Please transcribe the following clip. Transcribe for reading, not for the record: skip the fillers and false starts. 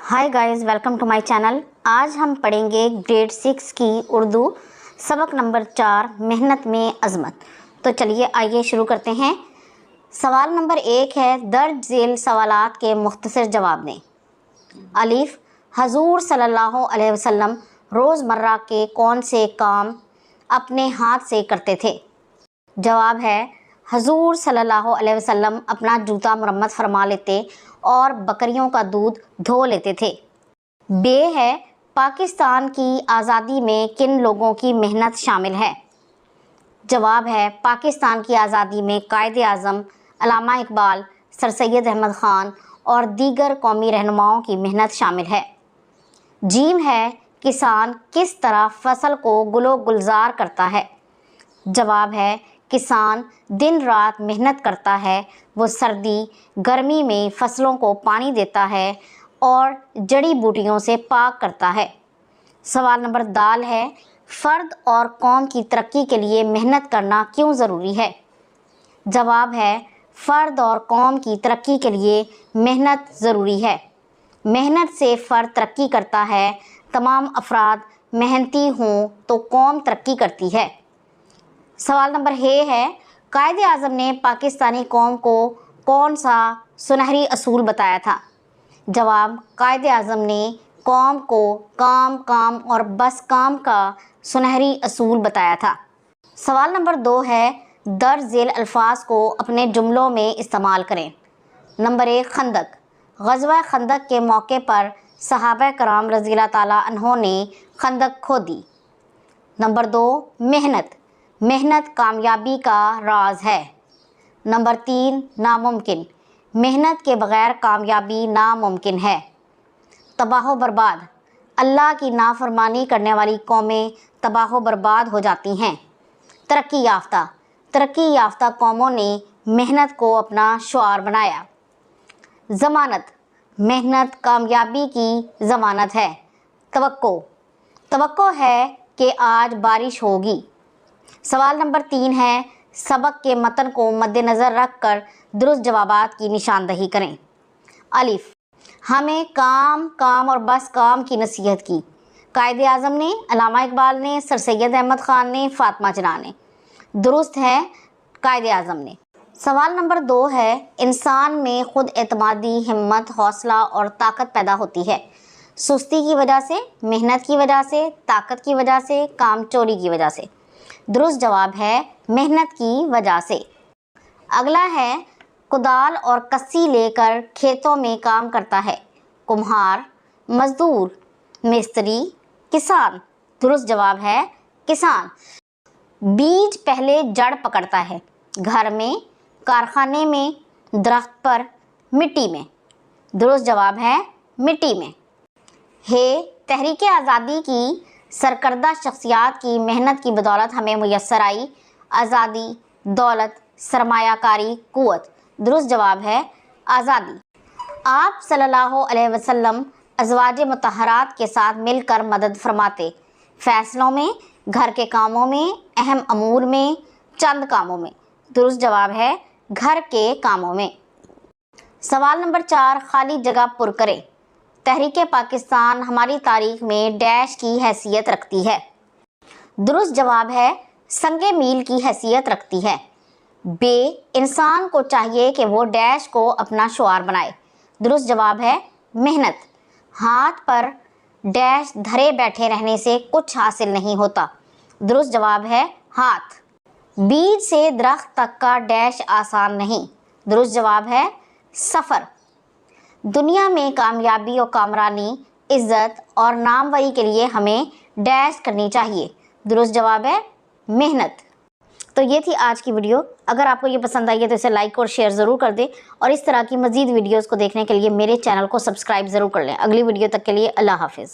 Hi guys, welcome to my channel. आज हम पढ़ेंगे ग्रेड 6 की उर्दू सबक नंबर 4 मेहनत में अज़मत। तो चलिए आइए शुरू करते हैं। सवाल नंबर 1 है, दर्ज झेल सवालात के मुख्तसर जवाब दें। अलिफ, हजूर सल्लल्लाहु अलैहि वसल्लम रोज़मर्रा के कौन से काम अपने हाथ से करते थे? जवाब है, हजूर सल्लल्लाहु अलैहि वसल्लम अपना जूता मरम्मत फरमा लेते और बकरियों का दूध धो लेते थे। बे है, पाकिस्तान की आज़ादी में किन लोगों की मेहनत शामिल है? जवाब है, पाकिस्तान की आज़ादी में कायदे आज़म अल्लामा इकबाल, सर सैयद अहमद ख़ान और दीगर कौमी रहनुमाओं की मेहनत शामिल है। जीम है, किसान किस तरह फसल को गुलो गुलजार करता है? जवाब है, किसान दिन रात मेहनत करता है। वो सर्दी गर्मी में फसलों को पानी देता है और जड़ी बूटियों से पाक करता है। सवाल नंबर दाल है, फ़र्द और कौम की तरक्की के लिए मेहनत करना क्यों ज़रूरी है? जवाब है, फ़र्द और कौम की तरक्की के लिए मेहनत ज़रूरी है। मेहनत से फ़र्द तरक्की करता है। तमाम अफराद मेहनती हों तो कौम तरक्की करती है। सवाल नंबर है, कायदे आज़म ने पाकिस्तानी कौम को कौन सा सुनहरी असूल बताया था? जवाब, कायदे आज़म ने कौम को काम काम और बस काम का सुनहरी असूल बताया था। सवाल नंबर 2 है, दर्ज झेल अल्फाज को अपने जुमलों में इस्तेमाल करें। नंबर 1, खंदक। ग़ज़वा खंदक के मौके पर सहाबा कराम रज़ियल्लाहु ताला अन्हों ने खंदक खोदी। नंबर 2, मेहनत। मेहनत कामयाबी का राज है। नंबर 3, नामुमकिन। मेहनत के बग़ैर कामयाबी नामुमकिन है। तबाह बर्बाद। अल्लाह की नाफरमानी करने वाली कौमें तबाह बर्बाद हो जाती हैं। तरक्की याफ्ता। तरक्की याफ्ता कौमों ने मेहनत को अपना शुआर बनाया। ज़मानत। मेहनत कामयाबी की ज़मानत है। तवक्को। तवक्को है कि आज बारिश होगी। सवाल नंबर 3 है, सबक के मतन को मद्देनज़र रख कर दुरुस्त जवाबात की निशानदही करें। अलिफ, हमें काम काम और बस काम की नसीहत की। कायदे आज़म ने, अल्लामा इकबाल ने, सर सैयद अहमद ख़ान ने, फ़ातिमा जना ने। दुरुस्त है कायदे आज़म ने। सवाल नंबर 2 है, इंसान में खुद एतमादी, हिम्मत, हौसला और ताकत पैदा होती है सुस्ती की वजह से, मेहनत की वजह से, ताकत की वजह से, काम चोरी की वजह से। दुरुस्त जवाब है मेहनत की वजह से। अगला है, कुदाल और कस्सी लेकर खेतों में काम करता है कुम्हार, मजदूर, मिस्त्री, किसान। दुरुस्त जवाब है किसान। बीज पहले जड़ पकड़ता है घर में, कारखाने में, दरख्त पर, मिट्टी में। दुरुस्त जवाब है मिट्टी में। तहरीक आज़ादी की सरकर्दा शख्सियात की मेहनत की बदौलत हमें मुयस्सर आई आज़ादी, दौलत, सरमायाकारी, क़ुव्वत। दुरुस्त जवाब है आज़ादी। आप सल्लल्लाहु अलैहि वसल्लम अज़वाज मुतहरात के साथ मिलकर मदद फरमाते, फ़ैसलों में, घर के कामों में, अहम अमूर में, चंद कामों में। दुरुस्त जवाब है घर के कामों में। सवाल नंबर 4, खाली जगह पुर करें। तहरीक पाकिस्तान हमारी तारीख में डैश की हैसियत रखती है। दुरुस्त जवाब है संगे मील की हैसियत रखती है। बे, इंसान को चाहिए कि वो डैश को अपना शुआर बनाए। दुरुस्त जवाब है मेहनत। हाथ पर डैश धरे बैठे रहने से कुछ हासिल नहीं होता। दुरुस्त जवाब है हाथ। बीज से दरख्त तक का डैश आसान नहीं। दुरुस्त जवाब है सफ़र। दुनिया में कामयाबी और कामरानी, इज़्ज़त और नामवरी के लिए हमें डैश करनी चाहिए। दुरुस्त जवाब है मेहनत। तो ये थी आज की वीडियो। अगर आपको ये पसंद आई है तो इसे लाइक और शेयर ज़रूर कर दें और इस तरह की मज़ीद वीडियोज़ को देखने के लिए मेरे चैनल को सब्सक्राइब ज़रूर कर लें। अगली वीडियो तक के लिए अल्लाह हाफ़िज़।